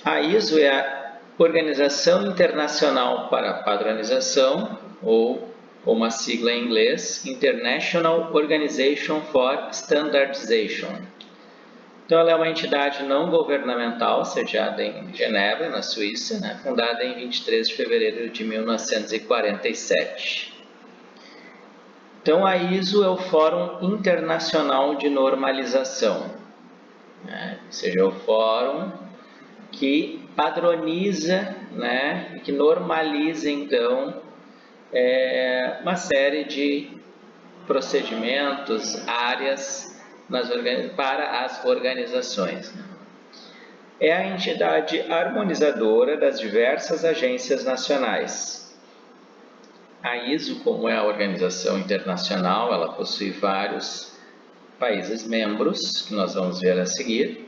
A ISO é a Organização Internacional para a Padronização, ou uma sigla em inglês, International Organization for Standardization. Então, ela é uma entidade não governamental, sediada em Genebra, na Suíça, né? Fundada em 23 de fevereiro de 1947. Então, a ISO é o Fórum Internacional de Normalização, né? Ou seja, é o fórum que padroniza, né? Que normaliza, então, uma série de procedimentos, áreas para as organizações. É a entidade harmonizadora das diversas agências nacionais. A ISO, como é a organização internacional, ela possui vários países membros, que nós vamos ver a seguir.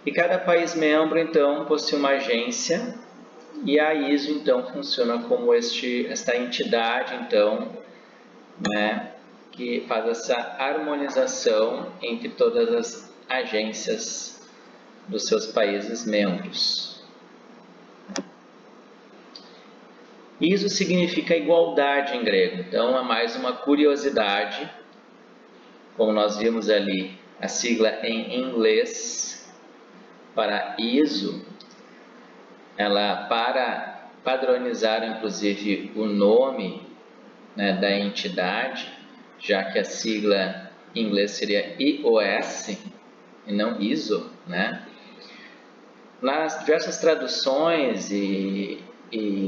E cada país membro, então, possui uma agência, e a ISO, então, funciona como esta entidade, então, né, que faz essa harmonização entre todas as agências dos seus países membros. ISO significa igualdade em grego, então é mais uma curiosidade, como nós vimos ali, a sigla em inglês para ISO, ela para padronizar inclusive o nome, né, da entidade, já que a sigla em inglês seria IOS e não ISO, né? Nas diversas traduções e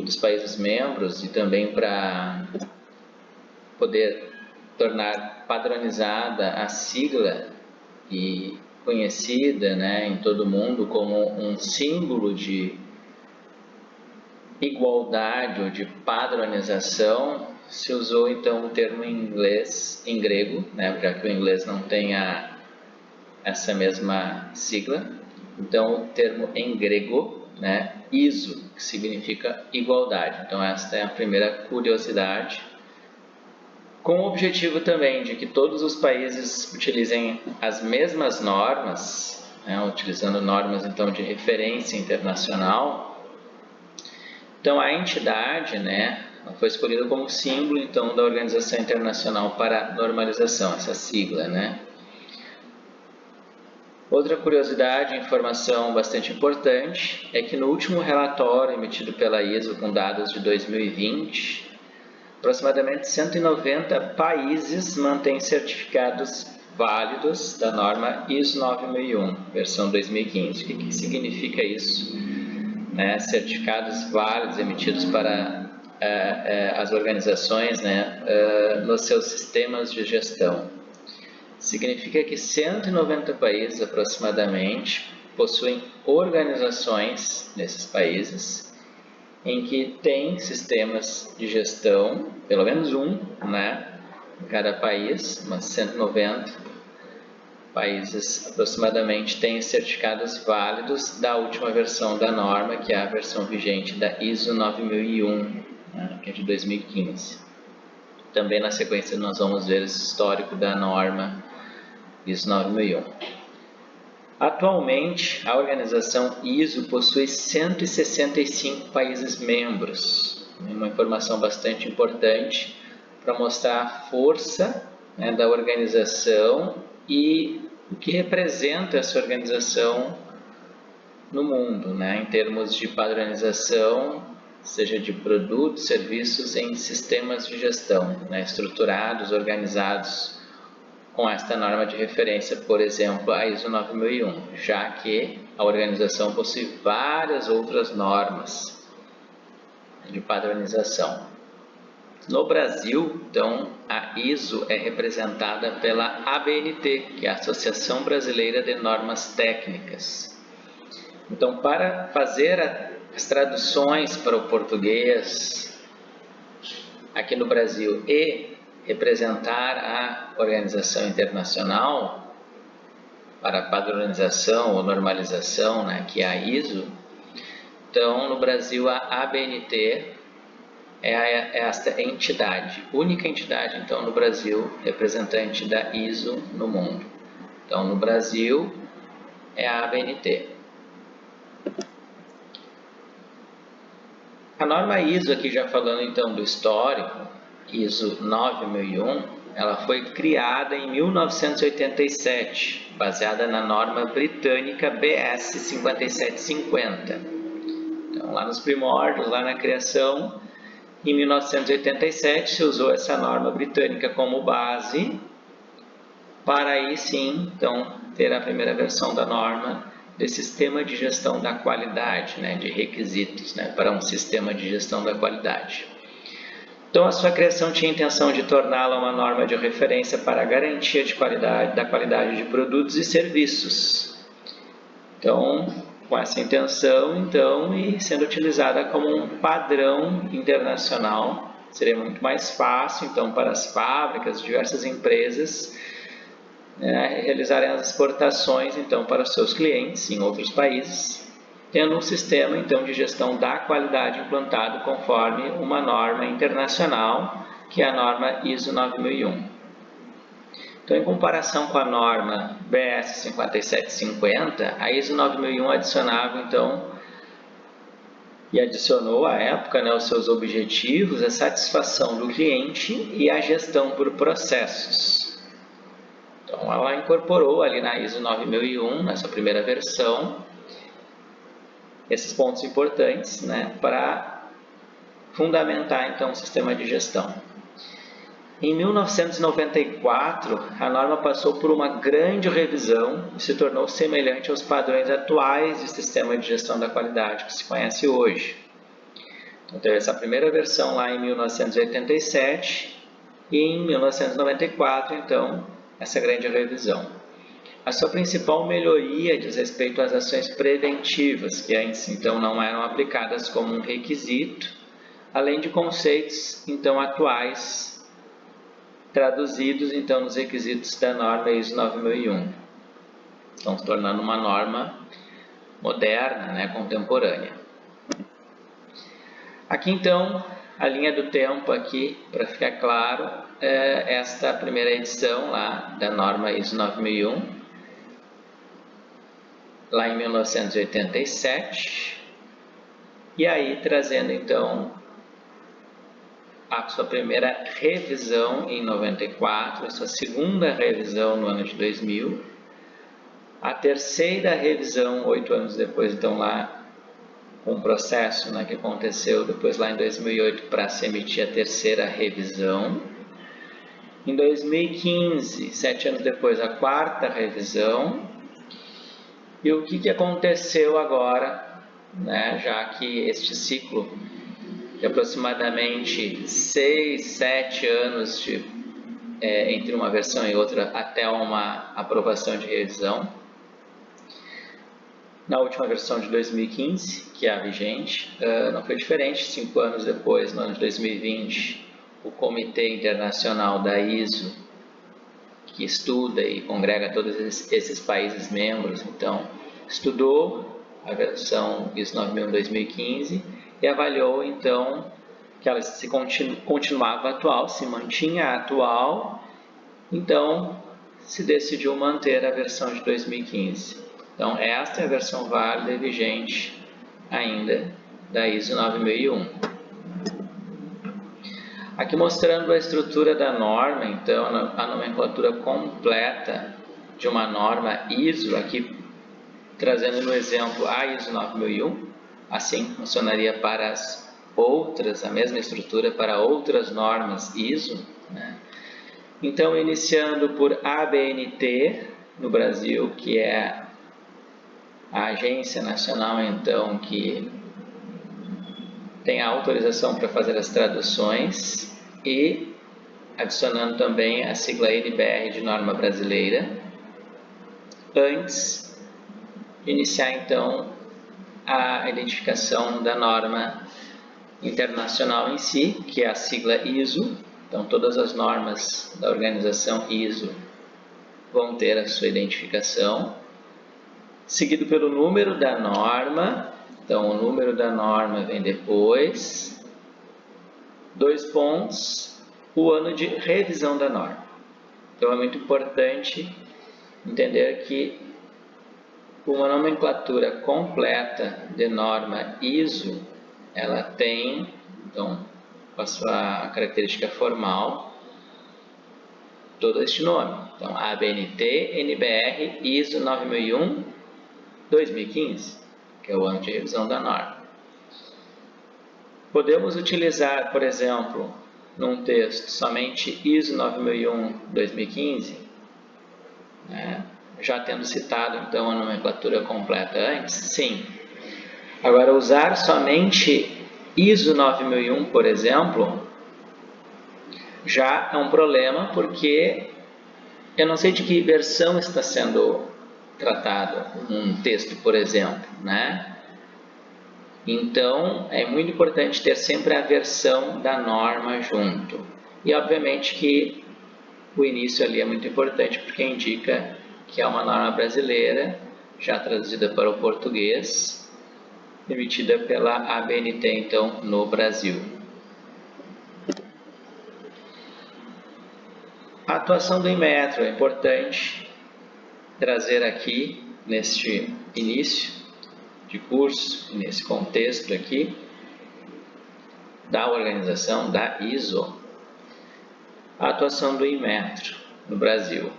dos países membros, e também para poder tornar padronizada a sigla e conhecida, né, em todo o mundo como um símbolo de igualdade ou de padronização, se usou então o termo em inglês, em grego, né, já que o inglês não tem essa mesma sigla. Então o termo em grego, né, ISO, que significa igualdade. Então esta é a primeira curiosidade, com o objetivo também de que todos os países utilizem as mesmas normas, né, utilizando normas então de referência internacional. Então a entidade, né, foi escolhida como símbolo então da Organização Internacional para a Normalização, essa sigla, né? Outra curiosidade, informação bastante importante, é que no último relatório emitido pela ISO com dados de 2020, aproximadamente 190 países mantêm certificados válidos da norma ISO 9001, versão 2015. O que significa isso? Né, certificados válidos emitidos para as organizações, né, nos seus sistemas de gestão. Significa que 190 países aproximadamente possuem organizações nesses países em que tem sistemas de gestão, pelo menos um, né, em cada país, mas 190 países aproximadamente têm certificados válidos da última versão da norma, que é a versão vigente da ISO 9001, né, que é de 2015. Também na sequência nós vamos ver esse histórico da norma ISO 9001. Atualmente, a organização ISO possui 165 países membros, uma informação bastante importante para mostrar a força, né, da organização e o que representa essa organização no mundo, né, em termos de padronização, seja de produtos, serviços em sistemas de gestão, né, estruturados, organizados com esta norma de referência, por exemplo, a ISO 9001, já que a organização possui várias outras normas de padronização. No Brasil, então, a ISO é representada pela ABNT, que é a Associação Brasileira de Normas Técnicas. Então, para fazer as traduções para o português aqui no Brasil e representar a organização internacional para padronização ou normalização, né, que é a ISO, então, no Brasil, a ABNT é esta entidade, única entidade, então, no Brasil, representante da ISO no mundo. Então, no Brasil, é a ABNT. A norma ISO, aqui já falando então do histórico, ISO 9001, ela foi criada em 1987, baseada na norma britânica BS 5750. Então, lá nos primórdios, lá na criação, em 1987, se usou essa norma britânica como base, para aí sim, então, ter a primeira versão da norma de sistema de gestão da qualidade, né, de requisitos, né, para um sistema de gestão da qualidade. Então, a sua criação tinha a intenção de torná-la uma norma de referência para a garantia de qualidade, da qualidade de produtos e serviços. Então, com essa intenção, então, e sendo utilizada como um padrão internacional, seria muito mais fácil, então, para as fábricas, diversas empresas, realizarem as exportações, então, para os seus clientes em outros países, tendo um sistema, então, de gestão da qualidade implantado conforme uma norma internacional, que é a norma ISO 9001. Então, em comparação com a norma BS 5750, a ISO 9001 adicionava, então, e adicionou à época, né, os seus objetivos, a satisfação do cliente e a gestão por processos. Então, ela incorporou ali na ISO 9001, nessa primeira versão, esses pontos importantes, né, para fundamentar, então, o sistema de gestão. Em 1994, a norma passou por uma grande revisão e se tornou semelhante aos padrões atuais de sistema de gestão da qualidade que se conhece hoje. Então, teve essa primeira versão lá em 1987 e em 1994, então, essa grande revisão. A sua principal melhoria diz respeito às ações preventivas, que antes, então, não eram aplicadas como um requisito, além de conceitos, então, atuais, traduzidos, então, nos requisitos da norma ISO 9001. Estão se tornando uma norma moderna, né, contemporânea. Aqui, então, a linha do tempo aqui, para ficar claro, é esta primeira edição lá da norma ISO 9001, lá em 1987, e aí trazendo, então, a sua primeira revisão em 94, a sua segunda revisão no ano de 2000, a terceira revisão 8 anos depois, então lá com o processo, né, que aconteceu depois lá em 2008 para se emitir a terceira revisão. Em 2015, 7 anos depois, a quarta revisão. E o que aconteceu agora, né, já que este ciclo de aproximadamente 6, 7 anos entre uma versão e outra até uma aprovação de revisão. Na última versão de 2015, que é a vigente, não foi diferente. 5 anos depois, no ano de 2020, o Comitê Internacional da ISO, que estuda e congrega todos esses países membros, então, estudou a versão ISO 9001 2015 e avaliou, então, que ela se continuava atual, se mantinha atual, então, se decidiu manter a versão de 2015. Então, esta é a versão válida e vigente ainda da ISO 9001. Aqui mostrando a estrutura da norma, então, a nomenclatura completa de uma norma ISO, aqui trazendo no exemplo a ISO 9001, assim funcionaria para as outras, a mesma estrutura para outras normas ISO, né? Então, iniciando por ABNT, no Brasil, que é a agência nacional, então, que tem a autorização para fazer as traduções, e adicionando também a sigla NBR de norma brasileira, antes de iniciar, então, a identificação da norma internacional em si, que é a sigla ISO. Então, todas as normas da organização ISO vão ter a sua identificação, seguido pelo número da norma. Então, o número da norma vem depois. 2 pontos, o ano de revisão da norma. Então, é muito importante entender que uma nomenclatura completa de norma ISO ela tem, então, a sua característica formal, todo este nome. Então, ABNT, NBR, ISO 9001-2015, que é o ano de revisão da norma. Podemos utilizar, por exemplo, num texto somente ISO 9001-2015, né? Já tendo citado então a nomenclatura completa antes? Sim. Agora, usar somente ISO 9001, por exemplo, já é um problema, porque eu não sei de que versão está sendo tratado um texto, por exemplo, né? Então, é muito importante ter sempre a versão da norma junto. E, obviamente, que o início ali é muito importante, porque indica que é uma norma brasileira, já traduzida para o português, emitida pela ABNT, então, no Brasil. A atuação do Inmetro é importante trazer aqui, neste início de curso, nesse contexto aqui, da organização da ISO, a atuação do Inmetro no Brasil.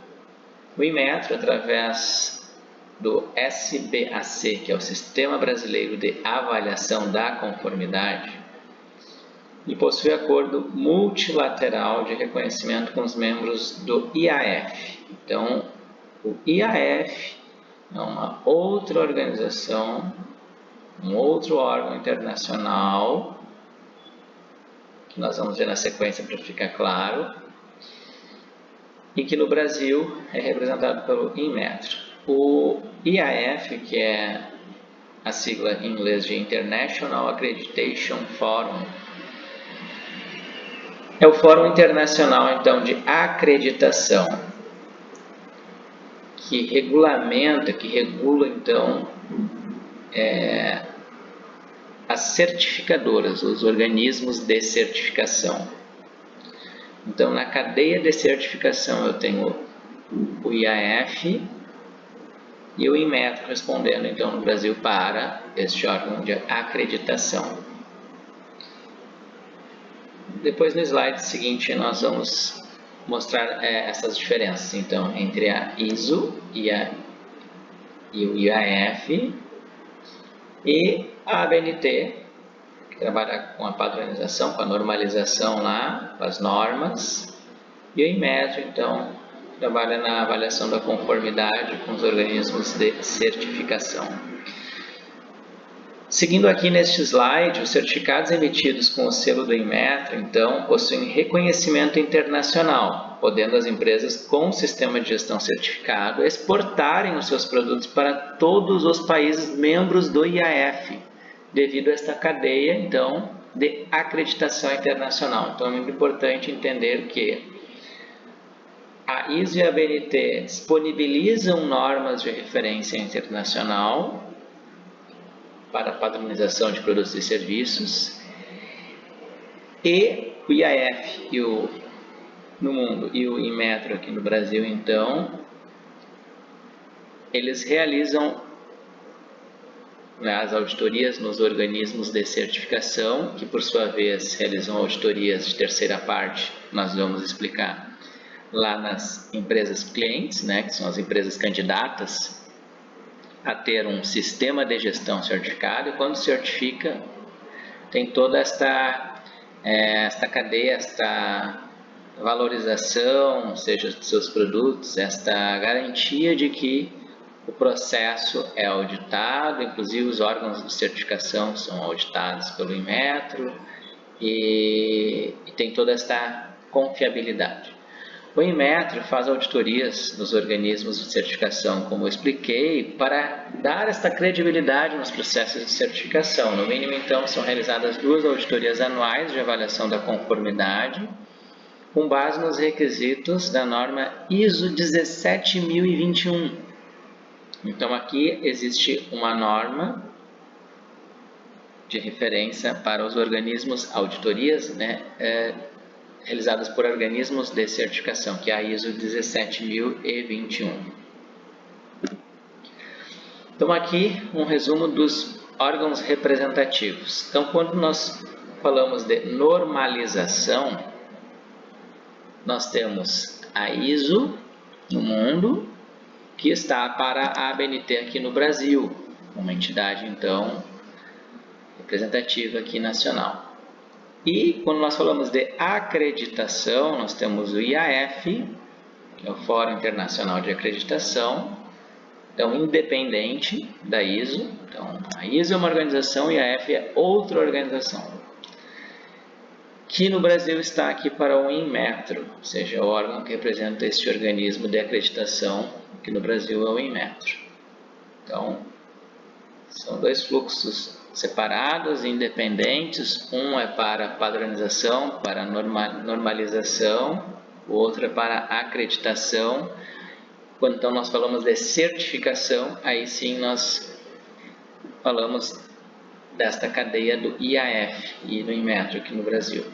O Inmetro, através do SBAC, que é o Sistema Brasileiro de Avaliação da Conformidade, e possui acordo multilateral de reconhecimento com os membros do IAF. Então, o IAF é uma outra organização, um outro órgão internacional, que nós vamos ver na sequência para ficar claro, e que no Brasil é representado pelo Inmetro. O IAF, que é a sigla em inglês de International Accreditation Forum, é o Fórum Internacional, então, de Acreditação, que regulamenta, que regula, então, as certificadoras, os organismos de certificação. Então, na cadeia de certificação, eu tenho o IAF e o Inmetro respondendo, então, no Brasil, para este órgão de acreditação. Depois, no slide seguinte, nós vamos mostrar essas diferenças, então, entre a ISO e o IAF, e a ABNT, que trabalha com a padronização, com a normalização lá, com as normas, e o Inmetro, então, trabalha na avaliação da conformidade com os organismos de certificação. Seguindo aqui neste slide, os certificados emitidos com o selo do Inmetro, então, possuem reconhecimento internacional, podendo as empresas com sistema de gestão certificado exportarem os seus produtos para todos os países membros do IAF, devido a esta cadeia, então, de acreditação internacional. Então, é muito importante entender que a ISO e a ABNT disponibilizam normas de referência internacional para a padronização de produtos e serviços, e o IAF no mundo e o Inmetro aqui no Brasil, então, eles realizam as auditorias nos organismos de certificação, que por sua vez realizam auditorias de terceira parte, nós vamos explicar lá nas empresas clientes, né, que são as empresas candidatas a ter um sistema de gestão certificado, e quando certifica, tem toda esta cadeia, esta valorização, seja dos seus produtos, esta garantia de que o processo é auditado, inclusive os órgãos de certificação são auditados pelo Inmetro, e tem toda esta confiabilidade. O Inmetro faz auditorias nos organismos de certificação, como eu expliquei, para dar esta credibilidade nos processos de certificação. No mínimo, então, são realizadas 2 auditorias anuais de avaliação da conformidade, com base nos requisitos da norma ISO 17021. Então, aqui existe uma norma de referência para os organismos, auditorias, né, realizadas por organismos de certificação, que é a ISO 17021. Então, aqui um resumo dos órgãos representativos. Então, quando nós falamos de normalização, nós temos a ISO no mundo, que está para a ABNT aqui no Brasil, uma entidade, então, representativa aqui nacional. E quando nós falamos de acreditação, nós temos o IAF, que é o Fórum Internacional de Acreditação, então independente da ISO. Então, a ISO é uma organização e a IAF é outra organização, que no Brasil está aqui para o Inmetro, ou seja, o órgão que representa este organismo de acreditação, que no Brasil é o Inmetro. Então, são dois fluxos separados, independentes. Um é para padronização, para normalização, o outro é para acreditação. Quando então nós falamos de certificação, aí sim nós falamos desta cadeia do IAF e do Inmetro aqui no Brasil.